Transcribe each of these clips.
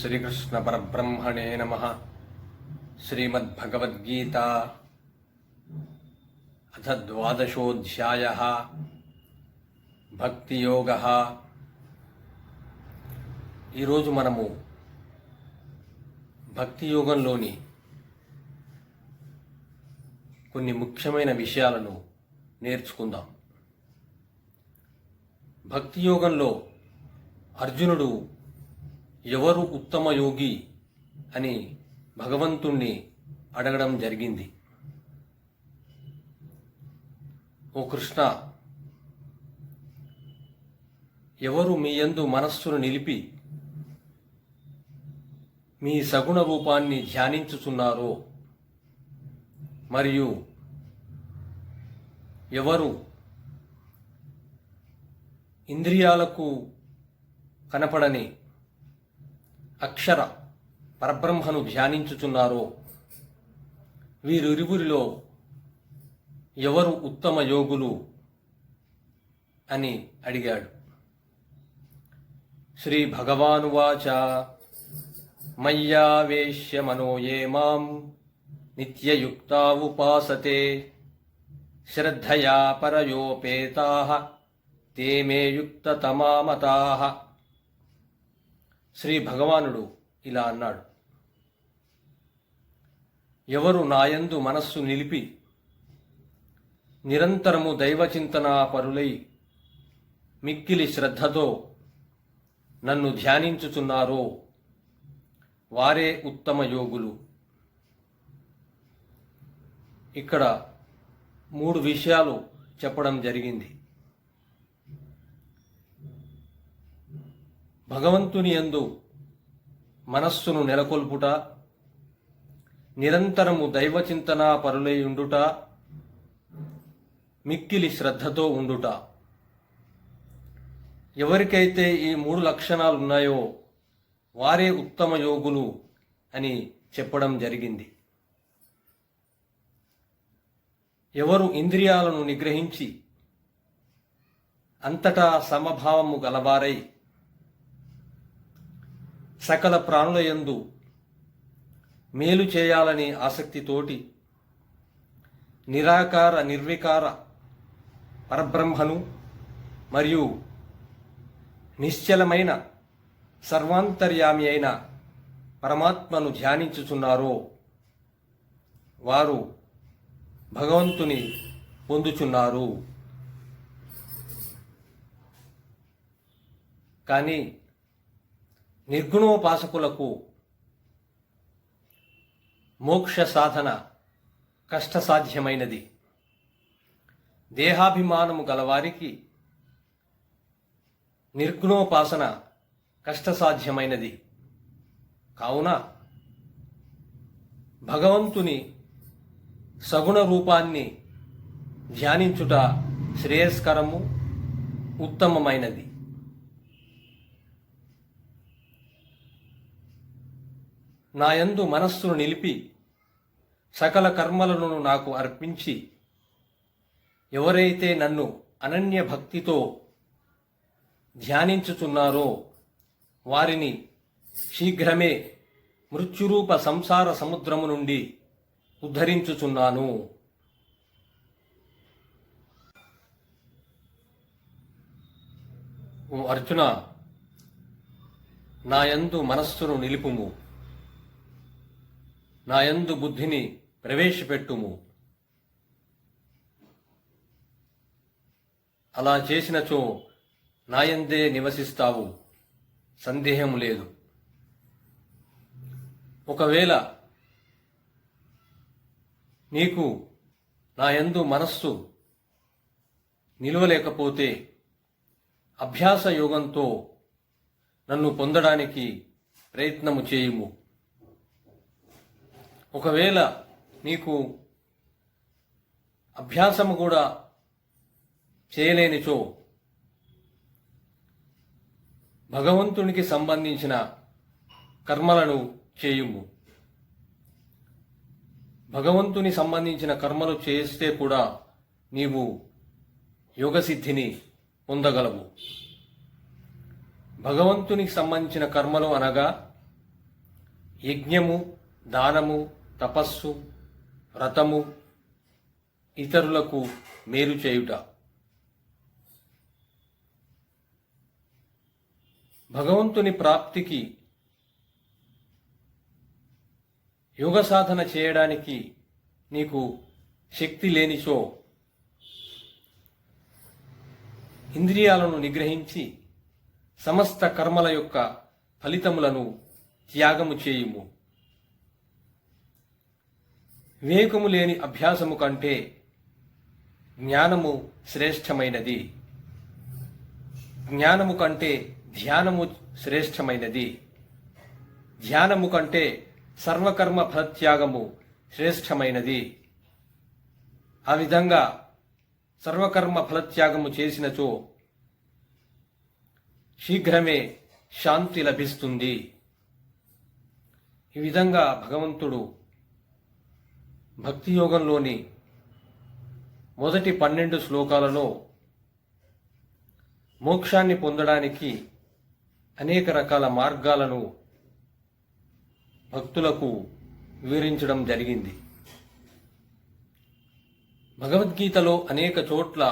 శ్రీకృష్ణ పరబ్రహ్మణే నమః. శ్రీమద్భగవద్గీతా అథ ద్వాదశోధ్యాయః భక్తియోగః. ఈరోజు మనము భక్తి యోగంలోని కొన్ని ముఖ్యమైన విషయాలను నేర్చుకుందాం. భక్తి యోగంలో అర్జునుడు ఎవరు ఉత్తమ యోగి అని భగవంతుణ్ణి అడగడం జరిగింది. ఓ కృష్ణ, ఎవరు మీ యందు మనస్సును నిలిపి మీ సగుణ రూపాన్ని ధ్యానించుచున్నారో, మరియు ఎవరు ఇంద్రియాలకు కనపడని అక్షర పరబ్రహ్మను ధ్యానించుచున్నారో, వీరిరువురిలో ఎవరు ఉత్తమ యోగులు అని అడిగాడు. శ్రీ భగవానువాచ మయ్యావేశ్య మనో యే మాం నిత్యయుక్తా ఉపాసతే శ్రద్ధయా పరయోపేతాః తే మే యుక్తతమా మతాః. శ్రీ భగవానుడు ఇలా అన్నాడు: ఎవరు నాయందు మనస్సు నిలిపి నిరంతరము దైవచింతనా పరులై మిక్కిలి శ్రద్ధతో నన్ను ధ్యానించుచున్నారో, వారే ఉత్తమ యోగులు. ఇక్కడ 3 విషయాలు చెప్పడం జరిగింది. భగవంతుని యందు మనస్సును నెలకొల్పుట, నిరంతరము దైవచింతనా పరులై ఉండుట, మిక్కిలి శ్రద్ధతో ఉండుట. ఎవరికైతే ఈ 3 లక్షణాలు ఉన్నాయో వారే ఉత్తమ యోగులు అని చెప్పడం జరిగింది. ఎవరు ఇంద్రియాలను నిగ్రహించి అంతటా సమభావము గలవారై సకల ప్రాణుల యందు మేలు చేయాలని ఆసక్తితోటి నిరాకార నిర్వికార పరబ్రహ్మను మరియు నిశ్చలమైన సర్వాంతర్యామి అయిన పరమాత్మను ధ్యానించుచున్నారో, వారు భగవంతుని పొందుచున్నారు. కానీ నిర్గుణోపాసకులకు మోక్ష సాధన కష్టసాధ్యమైనది. దేహాభిమానము గలవారికి నిర్గుణోపాసన కష్టసాధ్యమైనది. కావున భగవంతుని సగుణ రూపాన్ని ధ్యానించుట శ్రేయస్కరము, ఉత్తమమైనది. నాయందు మనస్సును నిలిపి సకల కర్మలను నాకు అర్పించి ఎవరైతే నన్ను అనన్య భక్తితో ధ్యానించుచున్నారో, వారిని శీఘ్రమే మృత్యురూప సంసార సముద్రము నుండి ఉద్ధరించుచున్నాను. ఓ అర్జున, నాయందు మనస్సును నిలుపుము, నాయందు బుద్ధిని ప్రవేశపెట్టుము. అలా చేసినచో నాయందే నివసిస్తావు, సందేహం లేదు. ఒకవేళ నీకు నాయందు మనస్సు నిలవలేకపోతే అభ్యాస యోగంతో నన్ను పొందడానికి ప్రయత్నము చేయుము. ఒకవేళ నీకు అభ్యాసము కూడా చేయలేనిచో భగవంతునికి సంబంధించిన కర్మలను చేయుము. భగవంతుని సంబంధించిన కర్మలు చేస్తే కూడా నీవు యోగసిద్ధిని పొందగలవు. భగవంతునికి సంబంధించిన కర్మలు అనగా యజ్ఞము, దానము, తపస్సు, వ్రతము, ఇతరులకు మేలు చేయుట. భగవంతుని ప్రాప్తికి యోగ సాధన చేయడానికి నీకు శక్తి లేనిచో ఇంద్రియాలను నిగ్రహించి సమస్త కర్మల యొక్క ఫలితములను త్యాగము చేయుము. వివేకము లేని అభ్యాసము కంటే జ్ఞానము శ్రేష్టమైనది. జ్ఞానము కంటే ధ్యానము శ్రేష్టమైనది. ధ్యానము కంటే సర్వకర్మ ఫలత్యాగము శ్రేష్టమైనది. ఆ విధంగా సర్వకర్మ ఫలత్యాగము చేసినచో శీఘ్రమే శాంతి లభిస్తుంది. ఈ విధంగా భగవంతుడు భక్తి యోగంలోని మొదటి 12 శ్లోకాలలో మోక్షాన్ని పొందడానికి అనేక రకాల మార్గాలను భక్తులకు వివరించడం జరిగింది. భగవద్గీతలో అనేక చోట్ల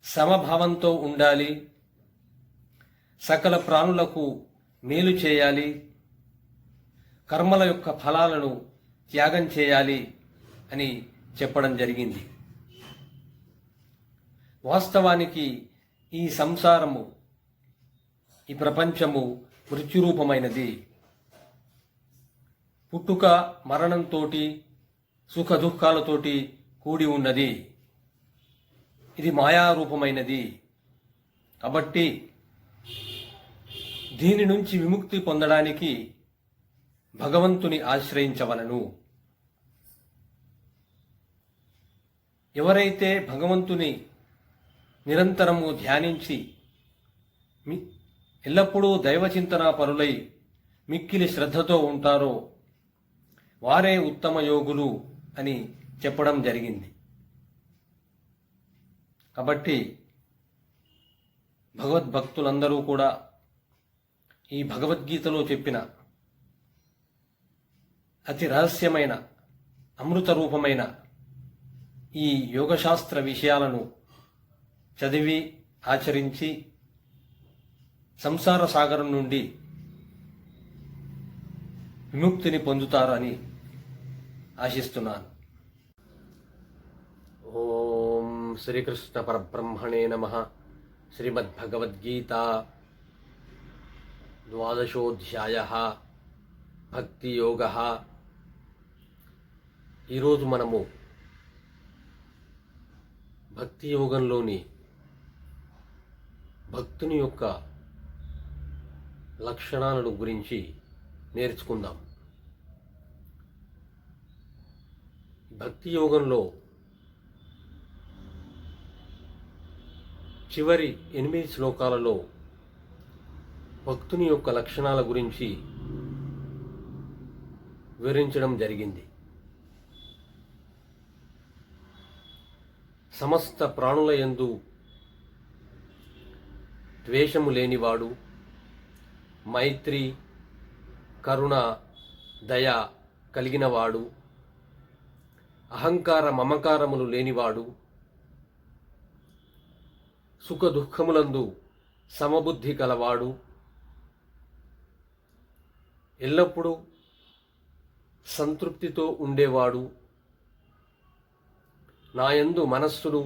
సమభావంతో ఉండాలి, సకల ప్రాణులకు మేలు చేయాలి, కర్మల యొక్క ఫలాలను త్యాగం చేయాలి అని చెప్పడం జరిగింది. వాస్తవానికి ఈ సంసారము, ఈ ప్రపంచము మృత్యురూపమైనది. పుట్టుక మరణంతోటి సుఖ దుఃఖాలతోటి కూడి ఉన్నది. ఇది మాయారూపమైనది. కాబట్టి దీని నుంచి విముక్తి పొందడానికి భగవంతుని ఆశ్రయించవలను. ఎవరైతే భగవంతుని నిరంతరము ధ్యానించి ఎల్లప్పుడూ దైవచింతనా పరులై మిక్కిలి శ్రద్ధతో ఉంటారో వారే ఉత్తమ యోగులు అని చెప్పడం జరిగింది. కాబట్టి భగవద్భక్తులందరూ కూడా ఈ భగవద్గీతలో చెప్పిన అతి రహస్యమైన అమృత రూపమైన ఈ యోగశాస్త్ర విషయాలను చదివి ఆచరించి సంసార సాగరం నుండి విముక్తిని పొందుతారని ఆశిస్తున్నాను. ఓం శ్రీకృష్ణ పరబ్రహ్మణే నమః. శ్రీమద్భగవద్గీత 12వ భక్తి యోగ. ఈరోజు మనము భక్తి యోగంలోని భక్తుని యొక్క లక్షణాలను గురించి నేర్చుకుందాం. భక్తి యోగంలో చివరి 8 శ్లోకాలలో భక్తుని యొక్క లక్షణాల గురించి వివరించడం జరిగింది. సమస్త ప్రాణుల యందు ద్వేషము లేనివాడు, మైత్రి, కరుణ, దయ కలిగినవాడు, అహంకార మమకారములు లేనివాడు, సుఖ దుఃఖములందు సమబుద్ధి కలవాడు, ఎల్లప్పుడూ సంతృప్తితో ఉండేవాడు, నాయందు మనస్సును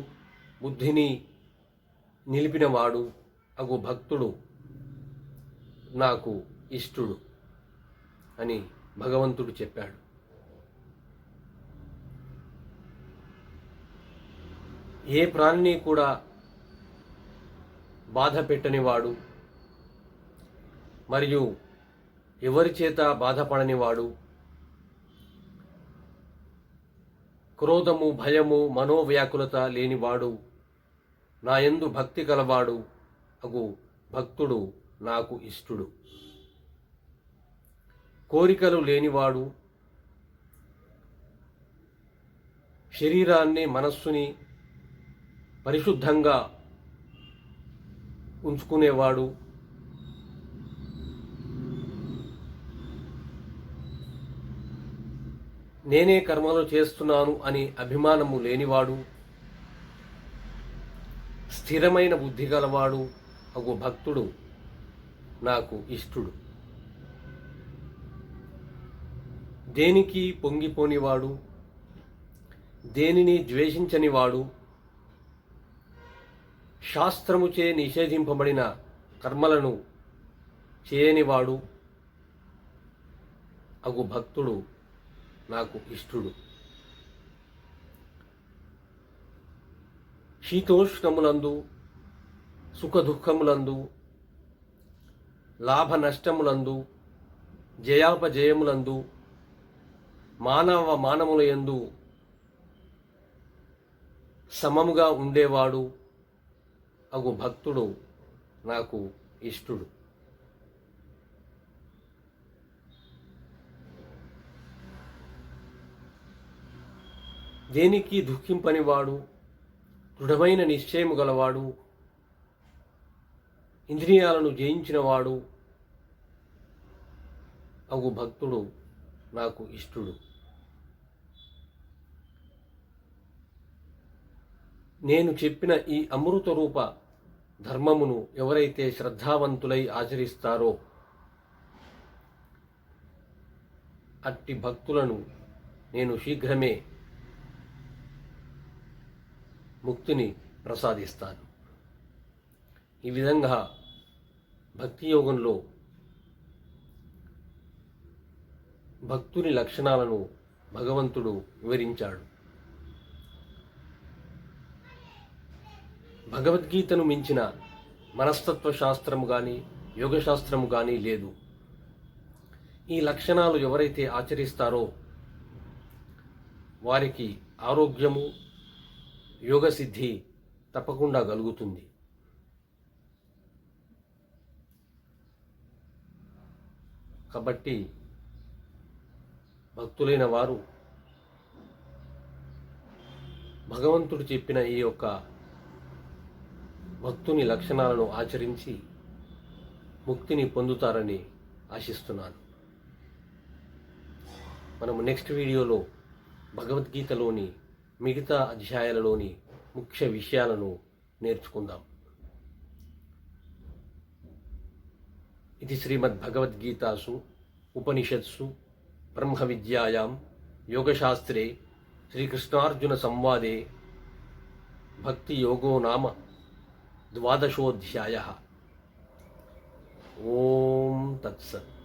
బుద్ధిని నిలిపినవాడు అగు భక్తుడు నాకు ఇష్టుడు అని భగవంతుడు చెప్పాడు. ఏ ప్రాణిని కూడా బాధ పెట్టనివాడు మరియు ఎవరి చేత బాధపడనివాడు, క్రోధము, భయము, మనోవ్యాకులత లేనివాడు, నాయందు భక్తి కలవాడు అగు భక్తుడు నాకు ఇష్టుడు. కోరికలు లేనివాడు, శరీరాన్ని మనస్సుని పరిశుద్ధంగా ఉంచుకునేవాడు, నేనే కర్మలు చేస్తున్నాను అని అభిమానము లేనివాడు, స్థిరమైన బుద్ధి గలవాడు అగు భక్తుడు నాకు ఇష్టుడు. దేనికి పొంగిపోనివాడు, దేనిని ద్వేషించనివాడు, శాస్త్రముచే నిషేధింపబడిన కర్మలను చేయనివాడు అగు భక్తుడు నాకు ఇష్టుడు. శీతోష్ణములందు, సుఖదుఖములందు, లాభ నష్టములందు, జయాపజయములందు, మానవ మానములయందు సమముగా ఉండేవాడు అగు భక్తుడు నాకు ఇష్టుడు. దేనికి దుఃఖింపనివాడు, దృఢమైన నిశ్చయము గలవాడు, ఇంద్రియాలను జయించినవాడు అగు భక్తుడు నాకు ఇష్టుడు. నేను చెప్పిన ఈ అమృత రూప ధర్మమును ఎవరైతే శ్రద్ధావంతులై ఆచరిస్తారో అట్టి భక్తులను నేను శీఘ్రమే ముక్తిని ప్రసాదిస్తాను. ఈ విధంగా భక్తి యోగంలో భక్తుని లక్షణాలను భగవంతుడు వివరించాడు. భగవద్గీతను మించిన మనస్తత్వ శాస్త్రము కానీ యోగశాస్త్రము కానీ లేదు. ఈ లక్షణాలు ఎవరైతే ఆచరిస్తారో వారికి ఆరోగ్యము, యోగసిద్ధి తప్పకుండా కలుగుతుంది. కాబట్టి భక్తులైన వారు భగవంతుడు చెప్పిన ఈ యొక్క భక్తుని లక్షణాలను ఆచరించి ముక్తిని పొందుతారని ఆశిస్తున్నాను. మనము నెక్స్ట్ వీడియోలో భగవద్గీతలోని మిగతా అధ్యాయాలలోని ముఖ్య విషయాలను నేర్చుకుందాం. ఇది శ్రీమద్భగవద్గీతాసు ఉపనిషత్సు బ్రహ్మ విద్యాయాం యోగశాస్త్రే శ్రీకృష్ణార్జున సంవాదే భక్తి యోగో నామ 12 ఓం తత్సత్.